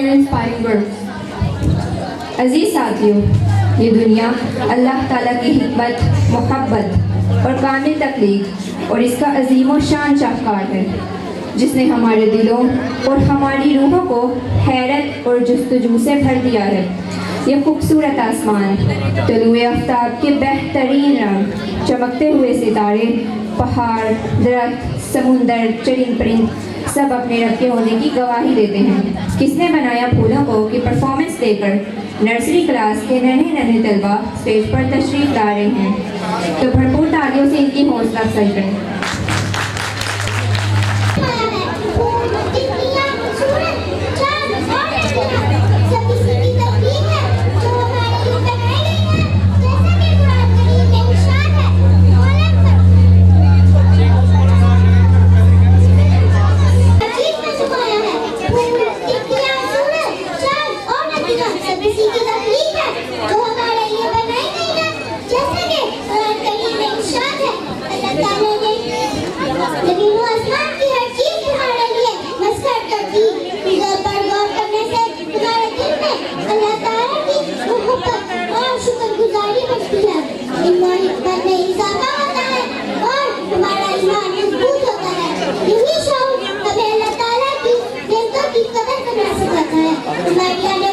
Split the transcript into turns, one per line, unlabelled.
your inspiring words. अजीज साथियों, ये दुनिया अल्लाह ताला की हिकमत, मोहब्बत और कामिल तख्लीक और इसका अजीम और शान शाहकार है, जिसने हमारे दिलों और हमारी रूहों को हैरत और जुस्तजू से भर दिया है। ये खूबसूरत आसमान, तलुए आफ्ताब के बेहतरीन रंग, चमकते हुए सितारे, पहाड़, दरख्त, समुंदर, चरिंद परिंद सब अपने रब के होने की गवाही देते हैं। किसने बनाया फूलों को कि परफॉर्मेंस देकर नर्सरी क्लास के नन्हे नन्हे तलबा स्टेज पर तशरीफ ला रहे हैं, तो भरपूर तालियों से इनकी हौसला अफजाई करें।
हमारी